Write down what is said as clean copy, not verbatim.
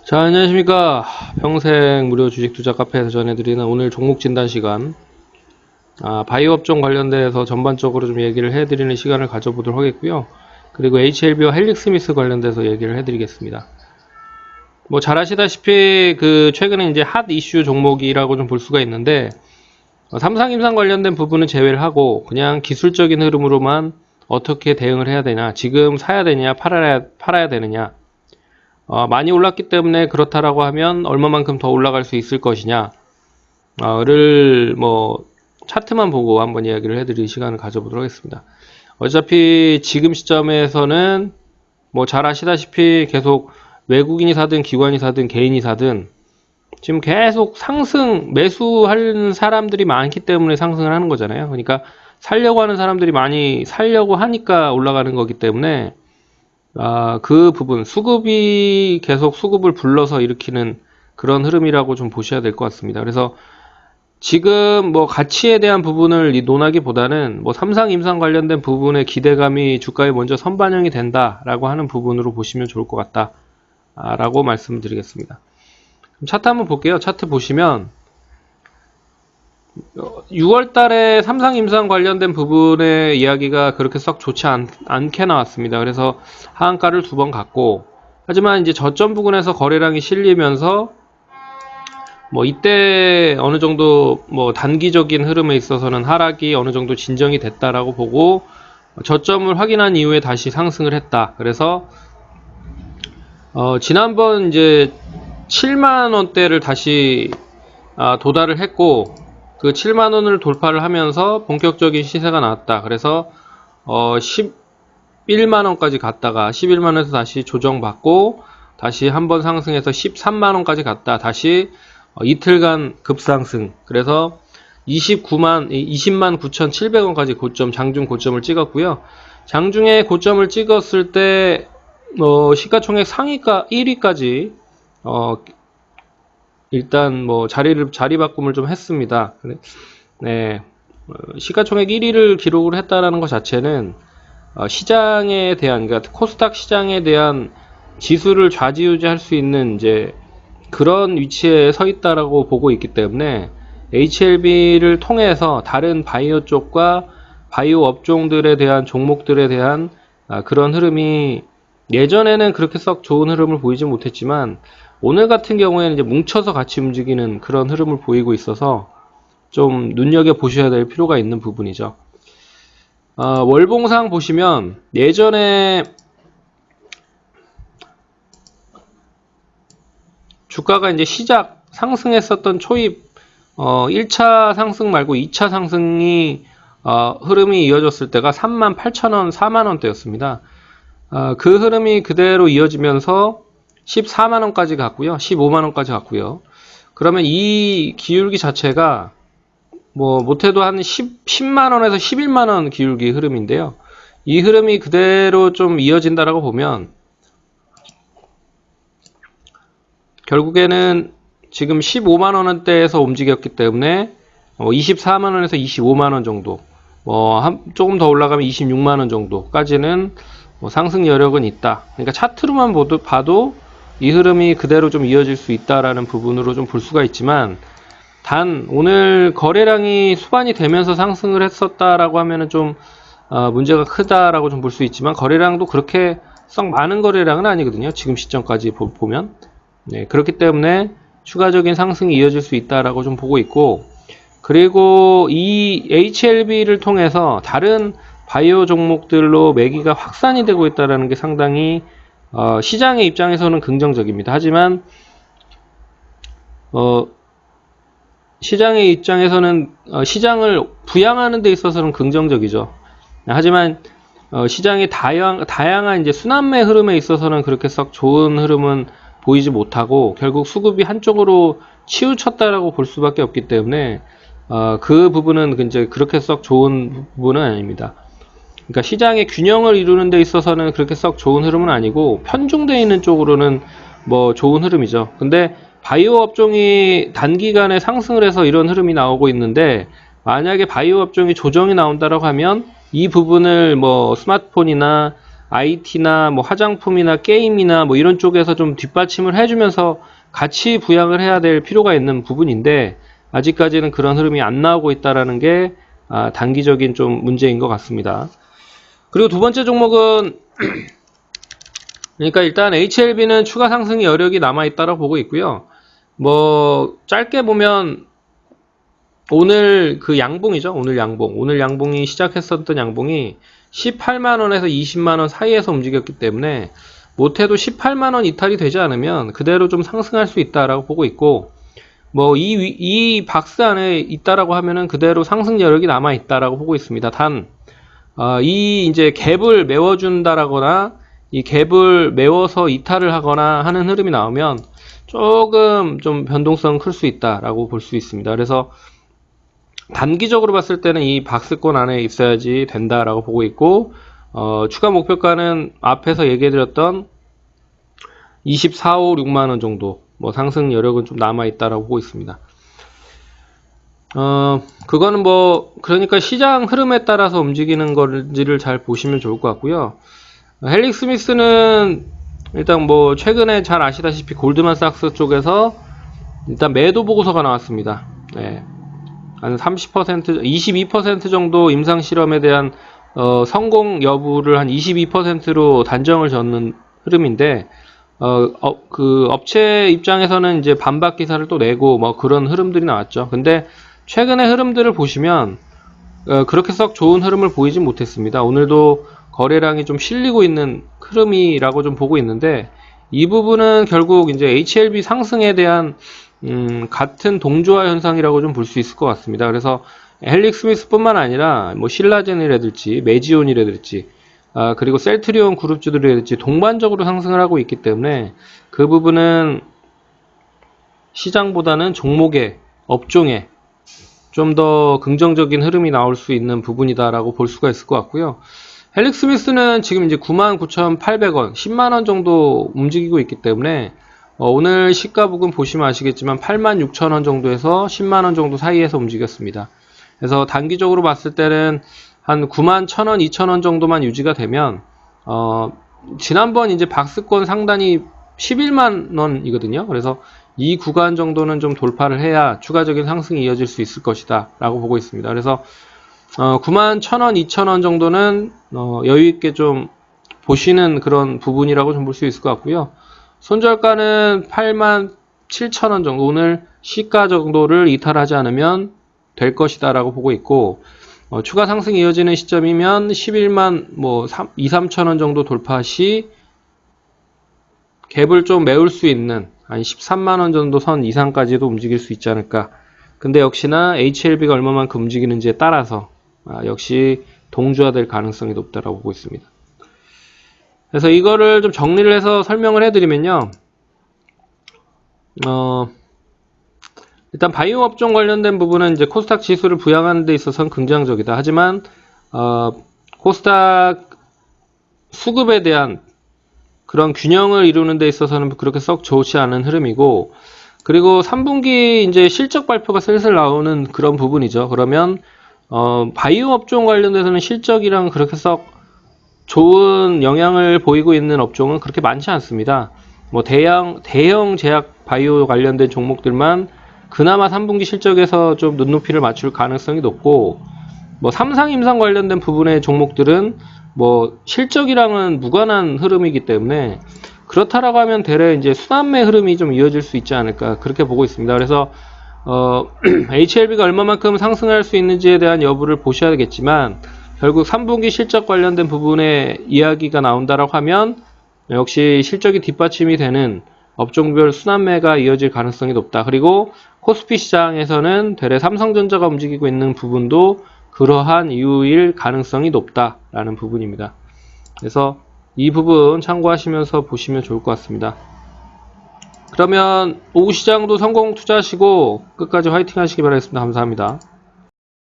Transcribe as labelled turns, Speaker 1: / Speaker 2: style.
Speaker 1: 자, 안녕하십니까. 평생 무료 주식 투자 카페에서 전해드리는 오늘 종목 진단 시간. 바이오 업종 관련돼서 전반적으로 좀 얘기를 해드리는 시간을 가져보도록 하겠고요. 그리고 HLB와 헬릭스미스 관련돼서 얘기를 해드리겠습니다. 뭐 잘 아시다시피 최근에 이제 핫 이슈 종목이라고 좀 볼 수가 있는데, 삼상임상 관련된 부분은 제외를 하고 그냥 기술적인 흐름으로만 어떻게 대응을 해야 되냐, 지금 사야 되냐, 팔아야 되느냐, 많이 올랐기 때문에 그렇다라고 하면 얼마만큼 더 올라갈 수 있을 것이냐, 를 차트만 보고 한번 이야기를 해드릴 시간을 가져보도록 하겠습니다. 어차피 지금 시점에서는 잘 아시다시피 계속 외국인이 사든 기관이 사든 개인이 사든 지금 계속 매수하는 사람들이 많기 때문에 상승을 하는 거잖아요. 그러니까 살려고 하는 사람들이 많이 살려고 하니까 올라가는 거기 때문에 그 부분, 수급이 계속 수급을 불러서 일으키는 그런 흐름이라고 좀 보셔야 될 것 같습니다. 그래서 지금 가치에 대한 부분을 논하기보다는 삼상 임상 관련된 부분의 기대감이 주가에 먼저 선반영이 된다라고 하는 부분으로 보시면 좋을 것 같다라고 말씀드리겠습니다. 차트 한번 볼게요. 차트 보시면 6월 달에 삼상 임상 관련된 부분의 이야기가 그렇게 썩 좋지 않게 나왔습니다. 그래서 하한가를 2번 갔고, 하지만 이제 저점 부근에서 거래량이 실리면서 이때 어느 정도 단기적인 흐름에 있어서는 하락이 어느 정도 진정이 됐다라고 보고 저점을 확인한 이후에 다시 상승을 했다. 그래서 지난번 이제 7만 원대를 다시 도달을 했고, 그 7만 원을 돌파를 하면서 본격적인 시세가 나왔다. 그래서 11만 원까지 갔다가 11만 원에서 다시 조정받고 다시 한번 상승해서 13만 원까지 갔다. 다시 이틀간 급상승. 그래서 20만 9,700원까지 고점, 장중 고점을 찍었고요. 장중에 고점을 찍었을 때 시가총액 상위가 1위까지 일단 자리 바꿈을 좀 했습니다. 네. 시가총액 1위를 기록을 했다라는 것 자체는 시장에 대한, 그러니까 코스닥 시장에 대한 지수를 좌지우지할 수 있는 이제 그런 위치에 서 있다라고 보고 있기 때문에 HLB를 통해서 다른 바이오 쪽과 바이오 업종들에 대한 종목들에 대한 그런 흐름이 예전에는 그렇게 썩 좋은 흐름을 보이지 못했지만 오늘 같은 경우에는 이제 뭉쳐서 같이 움직이는 그런 흐름을 보이고 있어서 좀 눈여겨보셔야 될 필요가 있는 부분이죠. 월봉상 보시면 예전에 주가가 이제 상승했었던 초입 1차 상승 말고 2차 상승이 흐름이 이어졌을 때가 38,000원, 4만원대였습니다. 그 흐름이 그대로 이어지면서 14만원까지 갔고요. 15만원까지 갔고요. 그러면 이 기울기 자체가 못해도 한 10만원에서 11만원 기울기 흐름인데요. 이 흐름이 그대로 좀 이어진다라고 보면 결국에는 지금 15만원대에서 움직였기 때문에 24만원에서 25만원 정도, 조금 더 올라가면 26만원 정도까지는 상승 여력은 있다. 그러니까 차트로만 봐도 이 흐름이 그대로 좀 이어질 수 있다라는 부분으로 좀 볼 수가 있지만, 단 오늘 거래량이 수반이 되면서 상승을 했었다라고 하면은 좀 문제가 크다라고 좀 볼 수 있지만, 거래량도 그렇게 썩 많은 거래량은 아니거든요. 지금 시점까지 보면. 네, 그렇기 때문에 추가적인 상승이 이어질 수 있다라고 좀 보고 있고, 그리고 이 HLB를 통해서 다른 바이오 종목들로 매기가 확산이 되고 있다는 게 상당히 시장의 입장에서는 긍정적입니다. 하지만 시장의 입장에서는 시장을 부양하는 데 있어서는 긍정적이죠. 하지만 시장의 다양한 이제 순환매 흐름에 있어서는 그렇게 썩 좋은 흐름은 보이지 못하고 결국 수급이 한쪽으로 치우쳤다라고 볼 수밖에 없기 때문에 그 부분은 이제 그렇게 썩 좋은 부분은 아닙니다. 그러니까 시장의 균형을 이루는 데 있어서는 그렇게 썩 좋은 흐름은 아니고 편중되어 있는 쪽으로는 좋은 흐름이죠. 근데 바이오 업종이 단기간에 상승을 해서 이런 흐름이 나오고 있는데, 만약에 바이오 업종이 조정이 나온다라고 하면 이 부분을 스마트폰이나 IT나 뭐 화장품이나 게임이나 뭐 이런 쪽에서 좀 뒷받침을 해주면서 같이 부양을 해야 될 필요가 있는 부분인데 아직까지는 그런 흐름이 안 나오고 있다라는 게 단기적인 좀 문제인 것 같습니다. 그리고 두 번째 종목은 그러니까 일단 HLB는 추가 상승 여력이 남아있다고 보고 있고요. 뭐 짧게 보면 오늘 그 양봉이죠. 오늘 양봉이 시작했었던 양봉이 18만원에서 20만원 사이에서 움직였기 때문에 못해도 18만원 이탈이 되지 않으면 그대로 좀 상승할 수 있다라고 보고 있고, 뭐 이 박스 안에 있다라고 하면은 그대로 상승 여력이 남아 있다라고 보고 있습니다. 단 이 이제 갭을 메워준다라거나 이 갭을 메워서 이탈을 하거나 하는 흐름이 나오면 조금 좀 변동성 클 수 있다라고 볼 수 있습니다. 그래서 단기적으로 봤을 때는 이 박스권 안에 있어야지 된다라고 보고 있고, 추가 목표가는 앞에서 얘기해드렸던 24, 5, 6만원 정도 뭐 상승 여력은 좀 남아있다라고 보고 있습니다. 그거는 뭐 그러니까 시장 흐름에 따라서 움직이는 건지를 잘 보시면 좋을 것 같고요. 헬릭 스미스는 일단 뭐 최근에 잘 아시다시피 골드만삭스 쪽에서 일단 매도 보고서가 나왔습니다. 네. 한 30%, 22% 정도 임상 실험에 대한 성공 여부를 한 22%로 단정을 졌는 흐름인데, 그 업체 입장에서는 이제 반박 기사를 또 내고 뭐 그런 흐름들이 나왔죠. 근데 최근의 흐름들을 보시면 그렇게 썩 좋은 흐름을 보이진 못했습니다. 오늘도 거래량이 좀 실리고 있는 흐름이라고 좀 보고 있는데, 이 부분은 결국 이제 HLB 상승에 대한 같은 동조화 현상이라고 좀 볼 수 있을 것 같습니다. 그래서 헬릭 스미스뿐만 아니라 뭐 신라젠이라든지 메지온이라든지 그리고 셀트리온 그룹주들이라든지 동반적으로 상승을 하고 있기 때문에 그 부분은 시장보다는 종목의 업종에 좀 더 긍정적인 흐름이 나올 수 있는 부분이다라고 볼 수가 있을 것 같고요. 헬릭 스미스는 지금 이제 99,800원, 10만원 정도 움직이고 있기 때문에 오늘 시가 부근 보시면 아시겠지만 86,000원 정도에서 10만원 정도 사이에서 움직였습니다. 그래서 단기적으로 봤을 때는 한 91,000원, 2,000원 정도만 유지가 되면 지난번 이제 박스권 상단이 11만원이거든요. 그래서 이 구간 정도는 좀 돌파를 해야 추가적인 상승이 이어질 수 있을 것이다 라고 보고 있습니다. 그래서 91,000원, 2,000원 정도는 여유있게 좀 보시는 그런 부분이라고 좀 볼 수 있을 것 같고요. 손절가는 87,000원 정도, 오늘 시가 정도를 이탈하지 않으면 될 것이다 라고 보고 있고, 추가 상승이 이어지는 시점이면 11만 뭐 2, 3천원 정도 돌파 시 갭을 좀 메울 수 있는 한 13만원 정도 선 이상까지도 움직일 수 있지 않을까. 근데 역시나 HLB가 얼마만큼 움직이는지에 따라서 역시 동조화될 가능성이 높다라고 보고 있습니다. 그래서 이거를 좀 정리를 해서 설명을 해드리면요. 일단 바이오 업종 관련된 부분은 이제 코스닥 지수를 부양하는 데 있어서는 긍정적이다. 하지만 코스닥 수급에 대한 그런 균형을 이루는 데 있어서는 그렇게 썩 좋지 않은 흐름이고, 그리고 3분기 이제 실적 발표가 슬슬 나오는 그런 부분이죠. 그러면 바이오 업종 관련돼서는 실적이랑 그렇게 썩 좋은 영향을 보이고 있는 업종은 그렇게 많지 않습니다. 뭐 대형 제약 바이오 관련된 종목들만 그나마 3분기 실적에서 좀 눈높이를 맞출 가능성이 높고, 뭐 삼상 임상 관련된 부분의 종목들은 뭐 실적이랑은 무관한 흐름이기 때문에 그렇다라고 하면 대략 이제 순환매 흐름이 좀 이어질 수 있지 않을까, 그렇게 보고 있습니다. 그래서 HLB가 얼마만큼 상승할 수 있는지에 대한 여부를 보셔야 되겠지만, 결국 3분기 실적 관련된 부분에 이야기가 나온다라고 하면 역시 실적이 뒷받침이 되는 업종별 순환매가 이어질 가능성이 높다. 그리고 코스피 시장에서는 대략 삼성전자가 움직이고 있는 부분도 그러한 이유일 가능성이 높다라는 부분입니다. 그래서 이 부분 참고하시면서 보시면 좋을 것 같습니다. 그러면 오후 시장도 성공 투자하시고 끝까지 화이팅 하시기 바라겠습니다. 감사합니다.